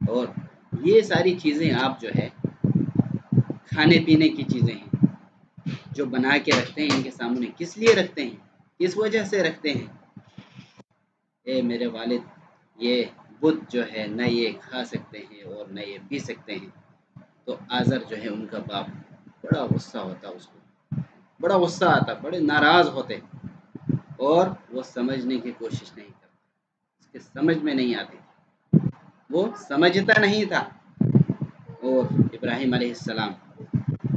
اور یہ ساری چیزیں آپ جو ہے کھانے پینے کی چیزیں ہیں جو بنا کے رکھتے ہیں ان کے سامنے، کس لیے رکھتے ہیں، کس وجہ سے رکھتے ہیں؟ اے میرے والد، یہ بت جو ہے نہ یہ کھا سکتے ہیں اور نہ یہ پی سکتے ہیں۔ تو آزر جو ہے ان کا باپ بڑا غصہ ہوتا، اس کو بڑا غصہ آتا، بڑے ناراض ہوتے، اور وہ سمجھنے کی کوشش نہیں کرتا، اس کے سمجھ میں نہیں آتی، وہ سمجھتا نہیں تھا۔ اور ابراہیم علیہ السلام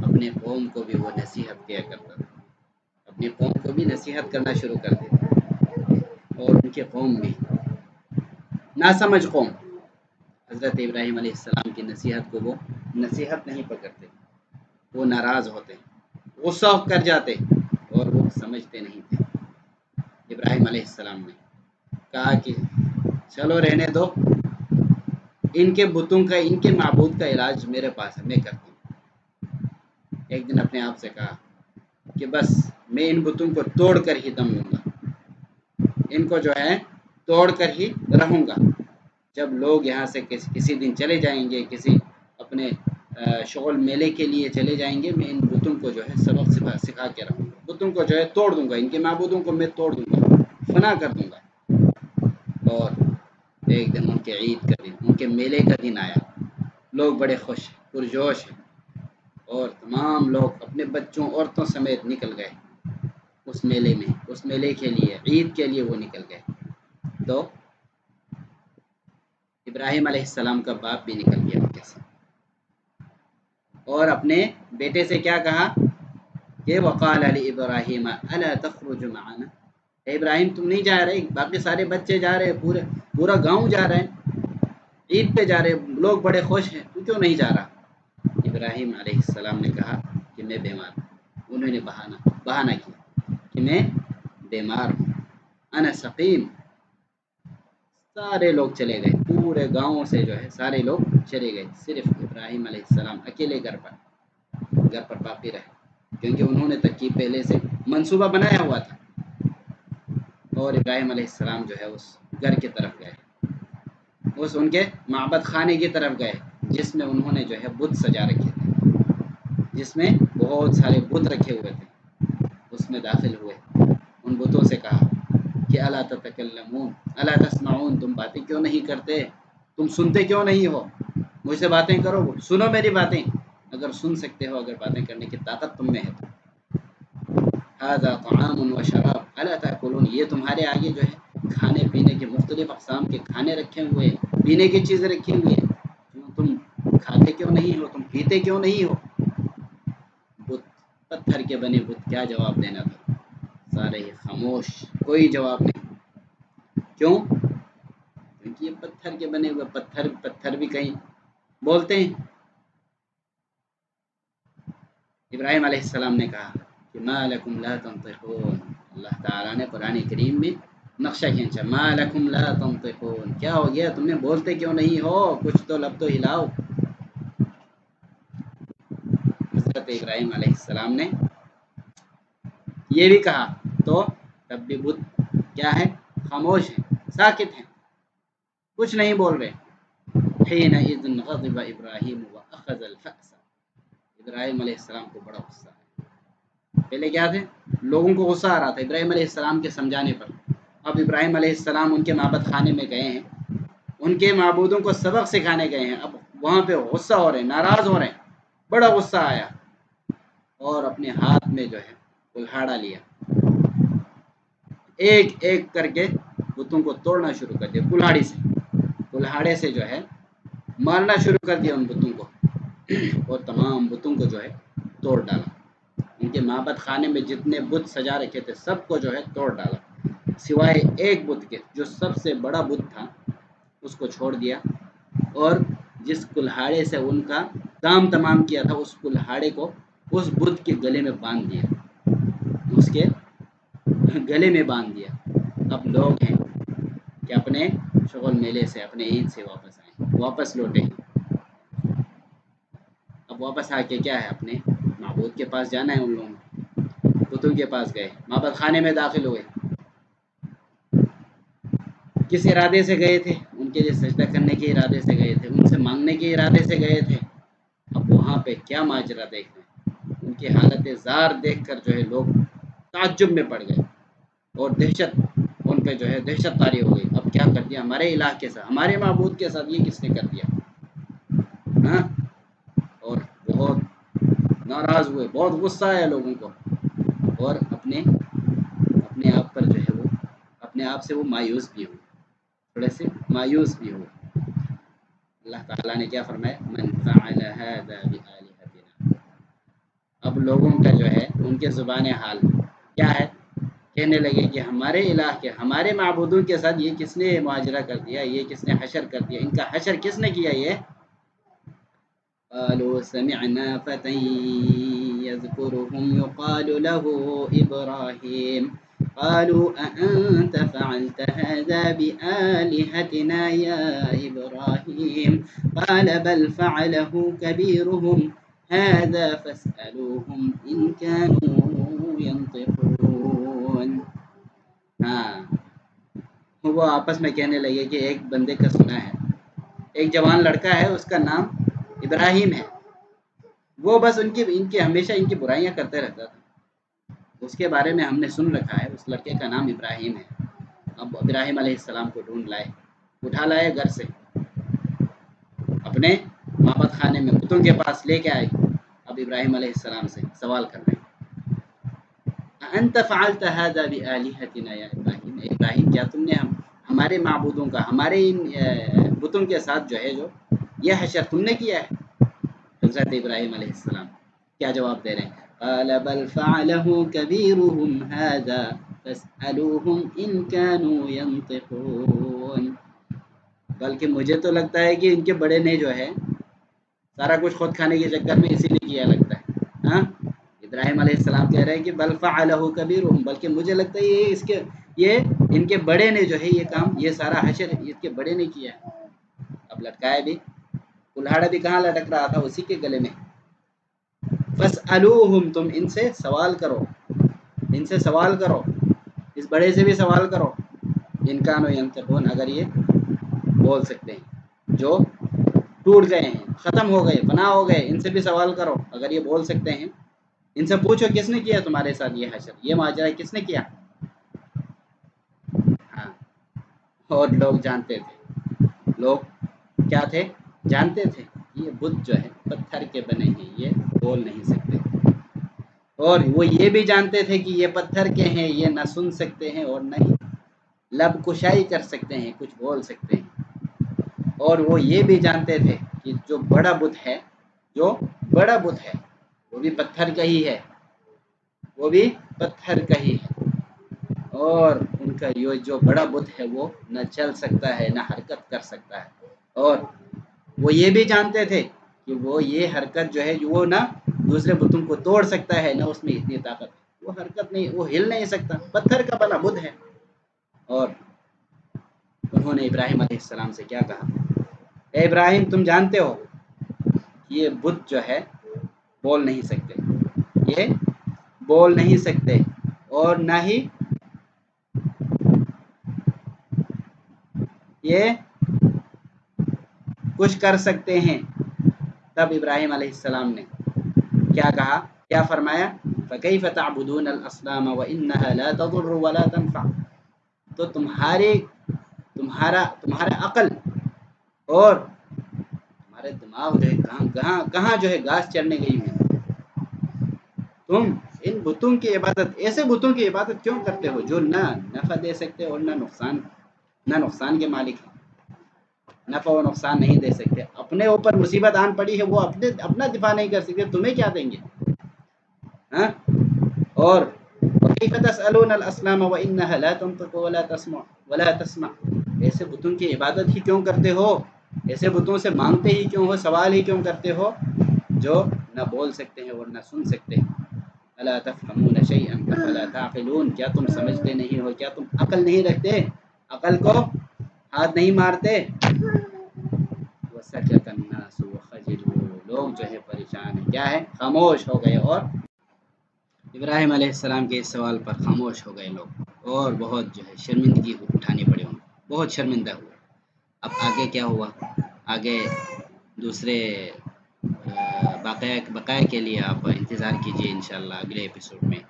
اپنے قوم کو بھی وہ نصیحت کیا کرتا تھا، اپنی قوم کو بھی نصیحت کرنا شروع کر دیتے، اور ان کے قوم بھی ناسمجھ قوم حضرت ابراہیم علیہ السلام کی نصیحت کو وہ نصیحت نہیں پکڑتے، وہ ناراض ہوتے، غصہ کر جاتے، اور وہ سمجھتے نہیں تھے۔ ابراہیم علیہ السلام نے کہا کہ چلو رہنے دو، ان کے بتوں کا، ان کے معبود کا علاج میرے پاس ہے، میں کرتا ہوں۔ ایک دن اپنے آپ سے کہا کہ بس میں ان بتوں کو توڑ کر ہی دم لوں گا، ان کو جو ہے توڑ کر ہی رہوں گا۔ جب لوگ یہاں سے کسی دن چلے جائیں گے، کسی اپنے شغل میلے کے لیے چلے جائیں گے، میں ان بتوں کو جو ہے سبق سکھا کے رہوں گا، بتوں کو جو ہے توڑ دوں گا، ان کے معبودوں کو میں توڑ دوں گا، فنا کر دوں گا۔ اور ایک دن ان کے عید کا دن، ان کے میلے کا دن آیا، لوگ بڑے خوش پرجوش ہیں، اور تمام لوگ اپنے بچوں عورتوں سمیت نکل گئے اس میلے میں، اس میلے کے لیے، عید کے لیے وہ نکل گئے۔ تو ابراہیم علیہ السلام کا باپ بھی نکل گیا ان کے ساتھ، اور اپنے بیٹے سے کیا کہا کہ وقال علی ابراہیم الا تخرج معنا، اے ابراہیم تم نہیں جا رہے، باقی سارے بچے جا رہے، پورا گاؤں جا رہے ہیں، عید پہ جا رہے، لوگ بڑے خوش ہیں، تو کیوں نہیں جا رہا؟ ابراہیم علیہ السلام نے کہا کہ میں بیمار ہوں۔ انہوں نے بہانہ کیا کہ میں بیمار ہوں، انا سقیم۔ سارے لوگ چلے گئے، پورے گاؤں سے جو ہے سارے لوگ چلے گئے، صرف ابراہیم علیہ السلام اکیلے گھر پر باقی رہے، کیونکہ انہوں نے ترکیب پہلے سے منصوبہ بنایا ہوا تھا۔ اور ابراہیم علیہ السلام جو ہے اس گھر کی طرف گئے، اس ان کے معبد خانے کی طرف گئے، جس میں انہوں نے جو ہے بت سجا رکھے تھے، جس میں بہت سارے بت رکھے ہوئے تھے، اس میں داخل ہوئے، ان بتوں سے کہا کہ الا تتکلمون الا تسمعون، تم باتیں کیوں نہیں کرتے، تم سنتے کیوں نہیں ہو، مجھ سے باتیں کرو، سنو میری باتیں، اگر سن سکتے ہو، اگر باتیں کرنے کی طاقت تم میں ہے تو۔ ھذا طعام و شراب الا تاکلون، یہ تمہارے آگے جو ہے کھانے پینے کے مختلف اقسام کے کھانے رکھے ہوئے ہیں، پینے کی چیزیں رکھی ہوئی ہیں، تم کھاتے کیوں نہیں ہو، تم پیتے کیوں نہیں ہو؟ بت، پتھر کے بنے بت، کیا جواب دینا تھا، سارے ہی خاموش، کوئی جواب نہیں۔ کیوں؟ کیونکہ یہ پتھر کے بنے ہوئے، پتھر بھی کہیں بولتے ہیں۔ ابراہیم علیہ السلام نے کہا کہ ما لکم لا تنطقون، اللہ تعالیٰ نے قرآن کریم میں نقشہ کھینچا، ما لکم لا تنطقون، کیا ہو گیا تمہیں بولتے کیوں نہیں ہو، کچھ تو لب تو ہلاؤ۔ حضرت ابراہیم علیہ السلام نے یہ بھی کہا، تو تب بھی بت کیا ہے، خاموش ہیں، ساکت ہیں، کچھ نہیں بول رہے۔ حینئذ غضب ابراہیم واخذ الفأس، ابراہیم علیہ السلام کو بڑا غصہ آیا۔ پہلے کیا تھے، لوگوں کو غصہ آ رہا تھا ابراہیم علیہ السلام کے سمجھانے پر، اب ابراہیم علیہ السلام ان کے معبد خانے میں گئے ہیں، ان کے معبودوں کو سبق سکھانے گئے ہیں، اب وہاں پہ غصہ ہو رہے ہیں، ناراض ہو رہے ہیں، بڑا غصہ آیا، اور اپنے ہاتھ میں جو ہے کلہاڑا لیا، ایک ایک کر کے بتوں کو توڑنا شروع کر دیا، کلہاڑے سے جو ہے مارنا شروع کر دیا ان بتوں کو، اور تمام بتوں کو جو ہے توڑ ڈالا، ان کے معبد خانے میں جتنے بت سجا رکھے تھے سب کو جو ہے توڑ ڈالا، سوائے ایک بت کے جو سب سے بڑا بت تھا اس کو چھوڑ دیا، اور جس کلہاڑے سے ان کا کام تمام کیا تھا اس کلہاڑے کو اس بت کے گلے میں باندھ دیا، اس کے گلے میں باندھ دیا۔ اب لوگ ہیں کہ اپنے شغل میلے سے، اپنے عید سے واپس آئے، واپس لوٹے، اب واپس آ کے کیا ہے، اپنے معبود کے پاس جانا ہے، ان لوگوں بتوں کے پاس گئے، معبد خانے میں داخل ہوئے، کس ارادے سے گئے تھے، ان کے لیے سجدہ کرنے کے ارادے سے گئے تھے، ان سے کرنے کے ارادے سے گئے تھے، اب وہاں پہ کیا ماجرا دیکھ رہے ہیں، ان کی حالت زار دیکھ کر جو ہے لوگ تعجب میں پڑ گئے اور دہشت ان پہ جو ہے دہشت طاری ہو گئی. اب کیا کر دیا ہمارے الہ کے ساتھ، ہمارے معبود کے ساتھ یہ کس نے کر دیا؟ ہاں، اور بہت ناراض ہوئے، بہت غصہ آیا لوگوں کو، اور اپنے آپ پر جو ہے وہ اپنے آپ سے وہ مایوس بھی ہوئے، تھوڑے سے مایوس بھی ہوئے. اللہ تعالیٰ نے کیا فرمایا؟ من فعل هذا بآلهتنا. اب لوگوں کا جو ہے ان کے زبان حال کیا ہے؟ کہنے لگے کہ ہمارے الہ کے، ہمارے معبودوں کے ساتھ یہ کس نے معاجرہ کر دیا، یہ کس نے حشر کر دیا، ان کا حشر کس نے کیا؟ یہ قالوا سمعنا فتى يذكرهم يقال له إبراهيم قالوا أأنت فعلت هذا بآلهتنا يا إبراهيم قال بل فعله كبيرهم هذا فاسألوهم إن كانوا ينطقون. ہاں، وہ آپس میں کہنے لگے کہ ایک بندے کا سنا ہے، ایک جوان لڑکا ہے، اس کا نام ابراہیم ہے، وہ بس ان کی ہمیشہ ان کی برائیاں کرتے رہتا تھا. اس کے بارے میں ہم نے سن رکھا ہے، اس لڑکے کا نام ابراہیم ہے. اب ابراہیم علیہ السلام کو ڈھونڈ لائے، اٹھا لائے گھر سے، اپنے معبد خانے میں بتوں کے پاس لے کے آئے. اب ابراہیم علیہ السلام سے سوال کر رہے ہیں، انت فعلت هذا بآلهتنا یا ابراہیم، ابراہیم کیا تم نے ہمارے معبودوں کا، ہمارے ان بتوں کے ساتھ جو ہے جو یہ حشر تم نے کیا ہے؟ حضرت ابراہیم علیہ السلام کیا جواب دے رہے ہیں؟ قال بل فعله كبيرهم هذا فاسألوهم إن كانوا ينطقون. بلکہ مجھے تو لگتا ہے کہ ان کے بڑے نے جو ہے سارا کچھ خود کھانے کے چکر میں اسی لیے کیا لگتا ہے. ہاں، ابراہیم علیہ السلام کہہ رہے ہیں کہ بل فعله كبيرهم، بلکہ مجھے لگتا ہے یہ ان کے بڑے نے جو ہے یہ کام، یہ سارا حشر ان کے بڑے نے کیا ہے. اب لٹکایا بھی، کلہاڑا بھی کہاں لٹک رہا تھا؟ اسی کے گلے میں. فاسألوہم، تم ان سے سوال کرو، ان سے سوال کرو، اس بڑے سے بھی سوال کرو، ان کانوا ینطقون، اگر یہ بول سکتے ہیں، جو ٹوٹ گئے ہیں، ختم ہو گئے، فنا ہو گئے، ان سے بھی سوال کرو اگر یہ بول سکتے ہیں. ان سے پوچھو کس نے کیا تمہارے ساتھ یہ حشر، یہ ماجرا کس نے کیا؟ ہاں، اور لوگ جانتے تھے، لوگ کیا تھے؟ جانتے تھے یہ بت جو ہے پتھر کے بنے ہیں، یہ بول نہیں سکتے. اور وہ یہ بھی جانتے تھے کہ یہ پتھر کے ہیں، یہ نہ سن سکتے ہیں اور نہ ہی لب کشائی کر سکتے ہیں، کچھ بول سکتے ہیں. اور وہ یہ بھی جانتے تھے کہ جو بڑا بت ہے، جو بڑا بت ہے وہ بھی پتھر کا ہی ہے، وہ بھی پتھر کا ہی ہے. اور ان کا یہ جو بڑا بت ہے وہ نہ چل سکتا ہے، نہ حرکت کر سکتا ہے. اور وہ یہ بھی جانتے تھے کہ وہ یہ حرکت جو ہے وہ نہ دوسرے بتوں کو توڑ سکتا ہے، نہ اس میں اتنی طاقت، وہ حرکت نہیں، وہ ہل نہیں سکتا، پتھر کا بنا بت ہے. اور انہوں نے ابراہیم علیہ السلام سے کیا کہا؟ اے ابراہیم، تم جانتے ہو یہ بت جو ہے بول نہیں سکتے، یہ بول نہیں سکتے اور نہ ہی یہ کچھ کر سکتے ہیں. تب ابراہیم علیہ السلام نے کیا کہا، کیا فرمایا؟ فَكَيْفَ تَعْبُدُونَ الْأَصْنَامَ وَإِنَّهَا لَا تَضُرُّ وَلَا تَنْفَعُ. تو تمہارا عقل اور تمہارے دماغ جو ہے کہاں جو ہے گھاس چرنے گئی ہوئی. تم ان بتوں کی عبادت، ایسے بتوں کی عبادت کیوں کرتے ہو جو نہ نفع دے سکتے اور نہ نقصان کے مالک ہیں، نفع و نقصان نہیں دے سکتے. اپنے اوپر مصیبت آن پڑی ہے، وہ اپنا دفاع نہیں کر سکتے، تمہیں کیا دیں گے؟ ہاں. اور وَكَيْفَ تَسْأَلُونَ الْأَصْنَامَ وَإِنَّهَا لَا تَنطِقُ وَلَا تَسْمَعُ. ایسے بتوں کی عبادت ہی کیوں کرتے ہو؟ ایسے بتوں سے مانگتے ہی کیوں ہو؟ سوال ہی کیوں کرتے ہو جو نہ بول سکتے ہیں اور نہ سن سکتے ہیں؟ أَلَا تَفْهَمُونَ شَيْئًا أَفَلَا تَعْقِلُونَ. کیا تم سمجھتے نہیں ہو؟ کیا تم عقل نہیں رکھتے؟ عقل کو ہاتھ نہیں مارتے؟ وَسَكَتَ النَّاسُ وَخَجِلُوا. لوگ جو ہے پریشان ہیں، کیا ہے؟ خاموش ہو گئے، اور ابراہیم علیہ السلام کے اس سوال پر خاموش ہو گئے لوگ، اور بہت جو ہے شرمندگی اٹھانی پڑی ان کو، بہت شرمندہ ہوئے. اب آگے کیا ہوا؟ آگے دوسرے بقایا کے لیے آپ انتظار کیجیے انشاءاللہ اگلے ایپیسوڈ میں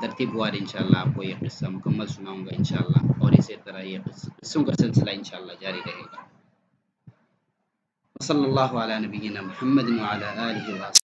ترتیب وار انشاءاللہ آپ کو یہ قصہ مکمل سناؤں گا انشاءاللہ، اور اسی طرح یہ قصوں کا سلسلہ انشاءاللہ جاری رہے گا۔ صلی اللہ علیہ نبینا محمد وعلی آلہ وصحبہ